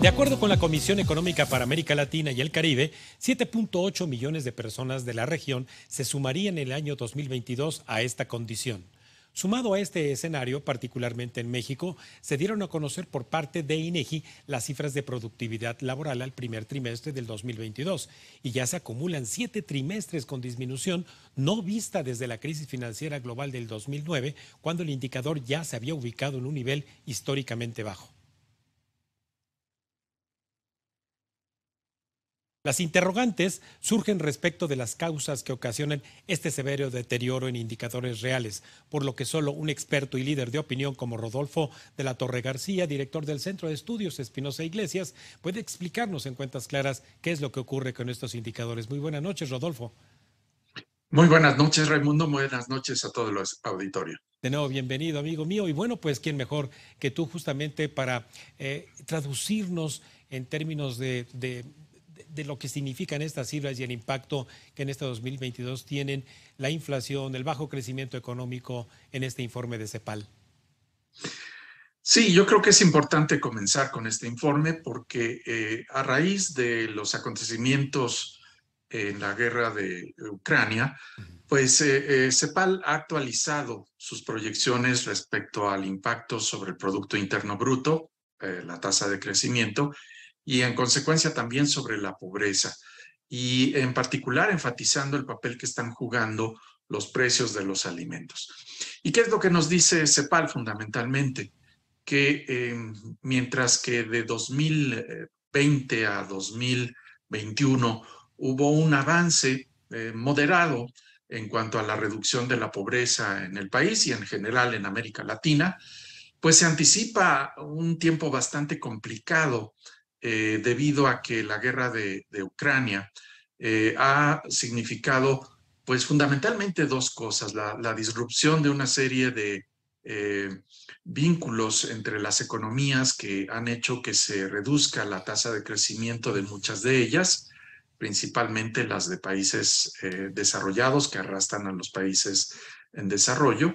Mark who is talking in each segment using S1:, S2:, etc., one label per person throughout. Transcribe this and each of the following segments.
S1: De acuerdo con la Comisión Económica para América Latina y el Caribe, 7.8 millones de personas de la región se sumarían en el año 2022 a esta condición. Sumado a este escenario, particularmente en México, se dieron a conocer por parte de INEGI las cifras de productividad laboral al primer trimestre del 2022 y ya se acumulan 7 trimestres con disminución no vista desde la crisis financiera global del 2009, cuando el indicador ya se había ubicado en un nivel históricamente bajo. Las interrogantes surgen respecto de las causas que ocasionan este severo deterioro en indicadores reales, por lo que solo un experto y líder de opinión como Rodolfo de la Torre García, director del Centro de Estudios Espinosa Iglesias, puede explicarnos en cuentas claras qué es lo que ocurre con estos indicadores. Muy buenas noches, Rodolfo.
S2: Muy buenas noches, Raimundo. Buenas noches a todos los auditorios.
S1: De nuevo, bienvenido, amigo mío. Y bueno, pues, ¿quién mejor que tú justamente para traducirnos en términos de lo que significan estas cifras y el impacto que en este 2022 tienen la inflación, el bajo crecimiento económico en este informe de CEPAL?
S2: Sí, yo creo que es importante comenzar con este informe porque a raíz de los acontecimientos en la guerra de Ucrania, pues CEPAL ha actualizado sus proyecciones respecto al impacto sobre el Producto Interno Bruto, la tasa de crecimiento, y en consecuencia también sobre la pobreza. Y en particular enfatizando el papel que están jugando los precios de los alimentos. ¿Y qué es lo que nos dice CEPAL fundamentalmente? Que mientras que de 2020 a 2021 hubo un avance moderado en cuanto a la reducción de la pobreza en el país y en general en América Latina, pues se anticipa un tiempo bastante complicado debido a que la guerra de Ucrania ha significado pues fundamentalmente dos cosas: la disrupción de una serie de eh, vínculos entre las economías que han hecho que se reduzca la tasa de crecimiento de muchas de ellas, principalmente las de países desarrollados que arrastran a los países en desarrollo.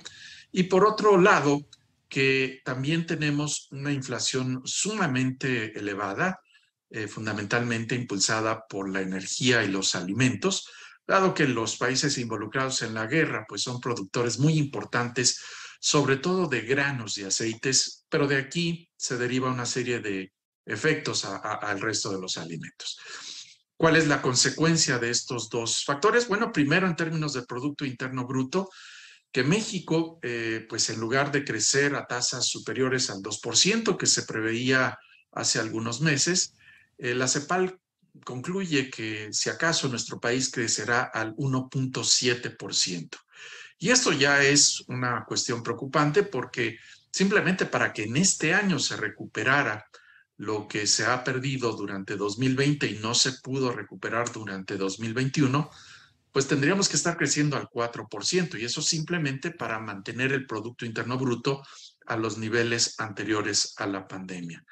S2: Y por otro lado, que también tenemos una inflación sumamente elevada, fundamentalmente impulsada por la energía y los alimentos, dado que los países involucrados en la guerra pues son productores muy importantes, sobre todo de granos y aceites, pero de aquí se deriva una serie de efectos al resto de los alimentos. ¿Cuál es la consecuencia de estos dos factores? Bueno, primero en términos del Producto Interno Bruto, que México, pues en lugar de crecer a tasas superiores al 2% que se preveía hace algunos meses, la CEPAL concluye que si acaso nuestro país crecerá al 1.7%. Y esto ya es una cuestión preocupante porque simplemente para que en este año se recuperara lo que se ha perdido durante 2020 y no se pudo recuperar durante 2021, pues tendríamos que estar creciendo al 4%, y eso simplemente para mantener el Producto Interno Bruto a los niveles anteriores a la pandemia.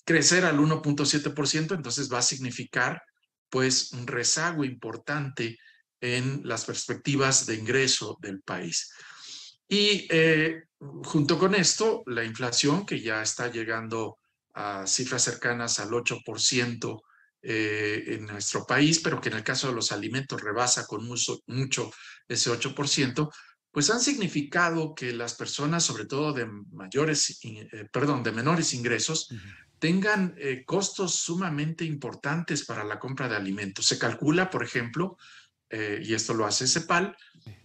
S2: Crecer al 1.7% entonces va a significar pues un rezago importante en las perspectivas de ingreso del país. Y junto con esto, la inflación, que ya está llegando a cifras cercanas al 8% en nuestro país, pero que en el caso de los alimentos rebasa con mucho ese 8%, pues han significado que las personas, sobre todo de de menores ingresos, tengan costos sumamente importantes para la compra de alimentos. Se calcula, por ejemplo, y esto lo hace CEPAL,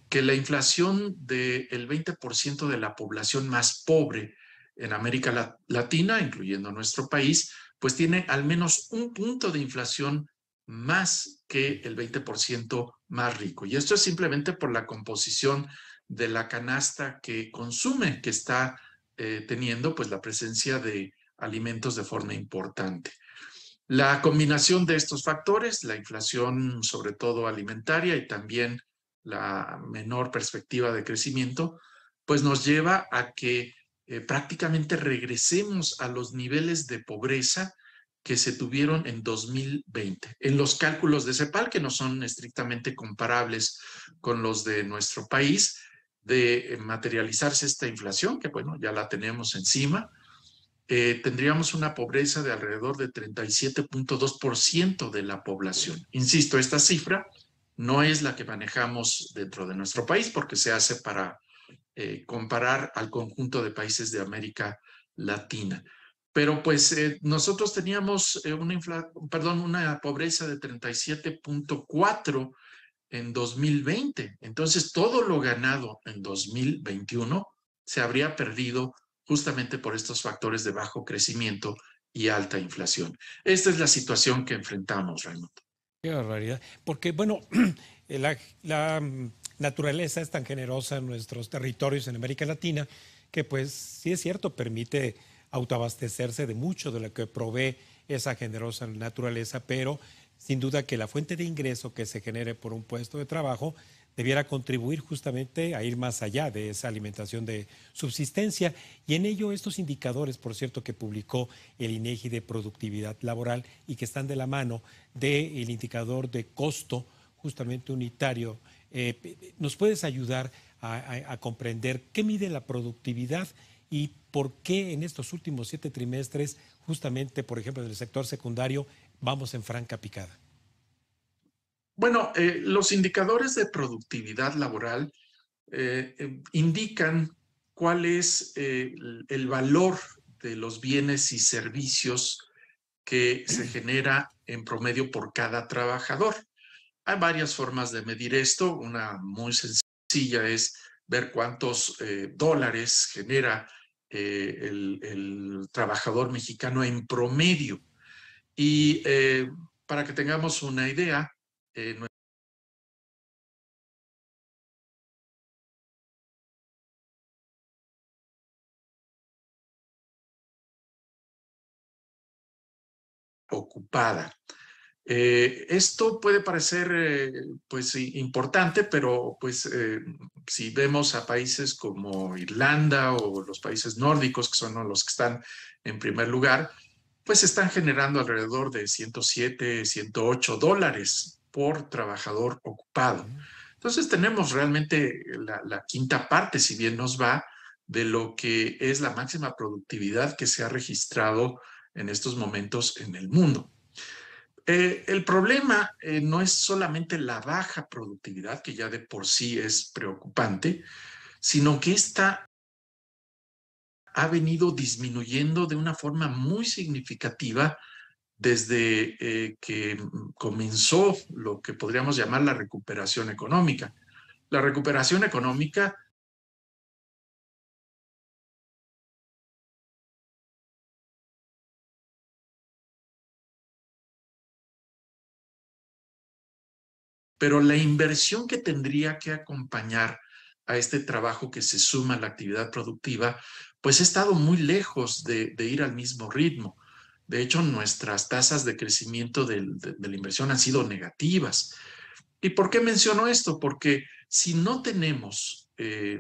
S2: que la inflación del 20% de la población más pobre en América Latina, incluyendo nuestro país, pues tiene al menos un punto de inflación más que el 20% más rico. Y esto es simplemente por la composición de la canasta que consume, que está teniendo pues la presencia de alimentos de forma importante. La combinación de estos factores, la inflación sobre todo alimentaria y también la menor perspectiva de crecimiento, pues nos lleva a que prácticamente regresemos a los niveles de pobreza que se tuvieron en 2020. En los cálculos de CEPAL, que no son estrictamente comparables con los de nuestro país, de materializarse esta inflación, que bueno, ya la tenemos encima, tendríamos una pobreza de alrededor de 37.2% de la población. Insisto, esta cifra no es la que manejamos dentro de nuestro país porque se hace para comparar al conjunto de países de América Latina. Pero pues nosotros teníamos una pobreza de 37.4 en 2020. Entonces, todo lo ganado en 2021 se habría perdido justamente por estos factores de bajo crecimiento y alta inflación. Esta es la situación que enfrentamos, Raimundo.
S1: Qué barbaridad. Porque, bueno, la naturaleza es tan generosa en nuestros territorios en América Latina que, pues, sí es cierto, permite autoabastecerse de mucho de lo que provee esa generosa naturaleza, pero sin duda que la fuente de ingreso que se genere por un puesto de trabajo debiera contribuir justamente a ir más allá de esa alimentación de subsistencia. Y en ello estos indicadores, por cierto, que publicó el INEGI de productividad laboral y que están de la mano del indicador de costo justamente unitario, ¿nos puedes ayudar a comprender qué mide la productividad y por qué en estos últimos 7 trimestres, justamente, por ejemplo, en el sector secundario, vamos en franca picada?
S2: Bueno, los indicadores de productividad laboral indican cuál es el valor de los bienes y servicios que se genera en promedio por cada trabajador. Hay varias formas de medir esto. Una muy sencilla es ver cuántos dólares genera el trabajador mexicano en promedio. Y para que tengamos una idea, ocupada. Esto puede parecer pues importante, pero pues si vemos a países como Irlanda o los países nórdicos, que son los que están en primer lugar, pues están generando alrededor de 107, 108 dólares por trabajador ocupado. Entonces tenemos realmente la quinta parte, si bien nos va, de lo que es la máxima productividad que se ha registrado en estos momentos en el mundo. El problema no es solamente la baja productividad, que ya de por sí es preocupante, sino que esta ha venido disminuyendo de una forma muy significativa desde que comenzó lo que podríamos llamar la recuperación económica. La recuperación económica, pero la inversión que tendría que acompañar a este trabajo que se suma a la actividad productiva, pues ha estado muy lejos de ir al mismo ritmo. De hecho, nuestras tasas de crecimiento de la inversión han sido negativas. ¿Y por qué menciono esto? Porque si no tenemos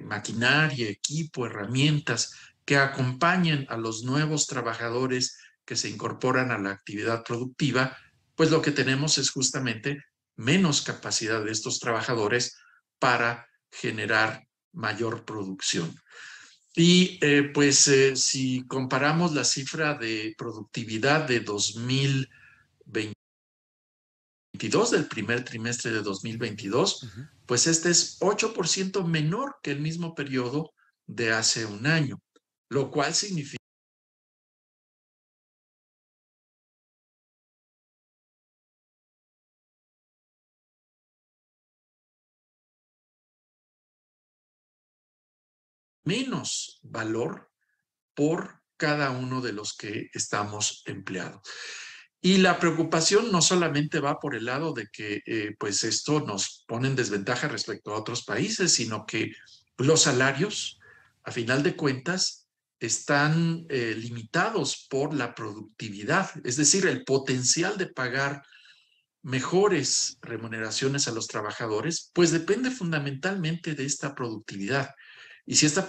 S2: maquinaria, equipo, herramientas que acompañen a los nuevos trabajadores que se incorporan a la actividad productiva, pues lo que tenemos es justamente menos capacidad de estos trabajadores para generar mayor producción. Y pues si comparamos la cifra de productividad de 2022, del primer trimestre de 2022, pues este es 8% menor que el mismo periodo de hace un año, lo cual significa menos valor por cada uno de los que estamos empleados. Y la preocupación no solamente va por el lado de que pues esto nos pone en desventaja respecto a otros países, sino que los salarios, a final de cuentas, están limitados por la productividad, es decir, el potencial de pagar mejores remuneraciones a los trabajadores, pues depende fundamentalmente de esta productividad. Y si esta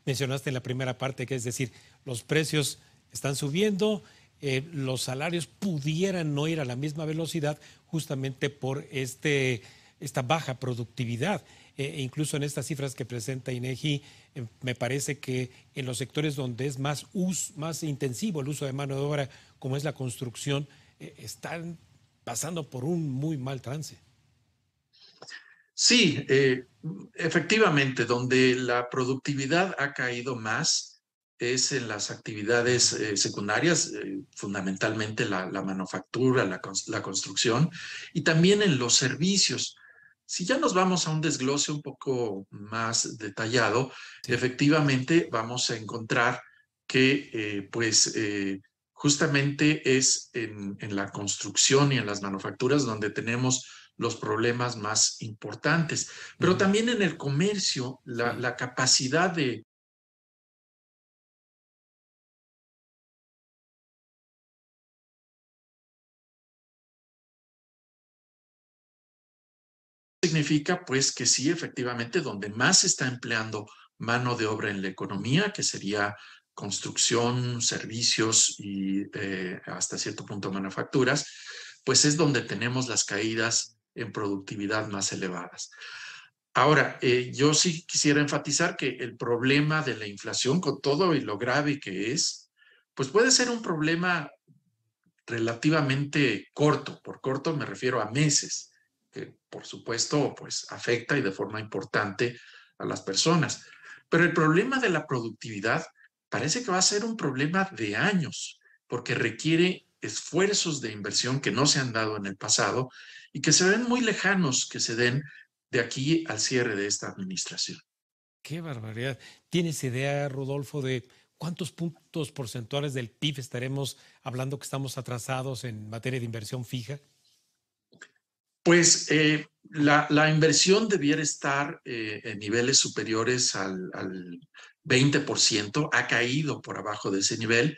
S1: Mencionaste en la primera parte que es decir, los precios están subiendo, los salarios pudieran no ir a la misma velocidad justamente por esta baja productividad. Incluso en estas cifras que presenta INEGI, me parece que en los sectores donde es más intensivo el uso de mano de obra, como es la construcción, están pasando por un muy mal trance.
S2: Sí, efectivamente, donde la productividad ha caído más es en las actividades secundarias, fundamentalmente la manufactura, la construcción, y también en los servicios. Si ya nos vamos a un desglose un poco más detallado,
S1: Sí.
S2: efectivamente vamos a encontrar que justamente es en la construcción y en las manufacturas donde tenemos los problemas más importantes, pero también en el comercio,
S1: Sí.
S2: la capacidad de significa pues que sí, efectivamente, donde más se está empleando mano de obra en la economía, que sería construcción, servicios y hasta cierto punto manufacturas, pues es donde tenemos las caídas en productividad más elevadas. Ahora, yo sí quisiera enfatizar que el problema de la inflación, con todo y lo grave que es, pues puede ser un problema relativamente corto. Por corto me refiero a meses, que por supuesto pues afecta y de forma importante a las personas. Pero el problema de la productividad parece que va a ser un problema de años, porque requiere esfuerzos de inversión que no se han dado en el pasado y que se ven muy lejanos que se den de aquí al cierre de esta administración.
S1: Qué barbaridad. ¿Tienes idea, Rodolfo, de cuántos puntos porcentuales del PIB estaremos hablando que estamos atrasados en materia de inversión fija?
S2: Pues la inversión debiera estar en niveles superiores al 20%, ha caído por abajo de ese nivel,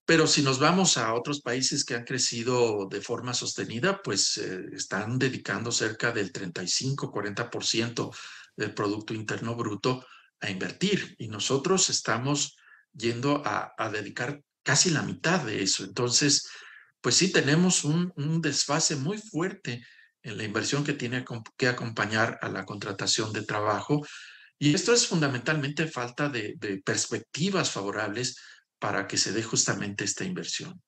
S2: pero si nos vamos a otros países que han crecido de forma sostenida, pues están dedicando cerca del 35-40% del Producto Interno Bruto a invertir y nosotros estamos yendo a dedicar casi la mitad de eso. Entonces, pues sí tenemos un desfase muy fuerte en la inversión que tiene que acompañar a la contratación de trabajo. Y esto es fundamentalmente falta de perspectivas favorables para que se dé justamente esta inversión.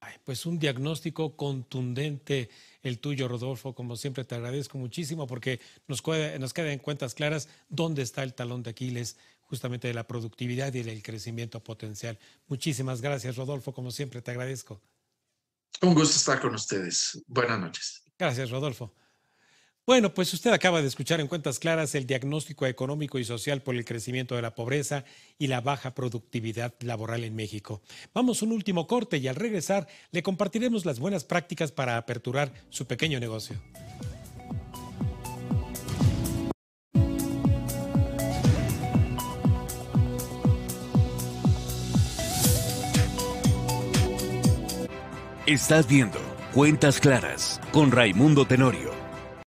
S1: Ay, pues un diagnóstico contundente el tuyo, Rodolfo. Como siempre, te agradezco muchísimo porque nos queda en cuentas claras dónde está el talón de Aquiles justamente de la productividad y del crecimiento potencial. Muchísimas gracias, Rodolfo. Como siempre, te agradezco.
S2: Un gusto estar con ustedes. Buenas noches.
S1: Gracias, Rodolfo. Bueno, pues usted acaba de escuchar en Cuentas Claras el diagnóstico económico y social por el crecimiento de la pobreza y la baja productividad laboral en México. Vamos a un último corte y al regresar le compartiremos las buenas prácticas para aperturar su pequeño negocio.
S3: Estás viendo Cuentas Claras con Raimundo Tenorio.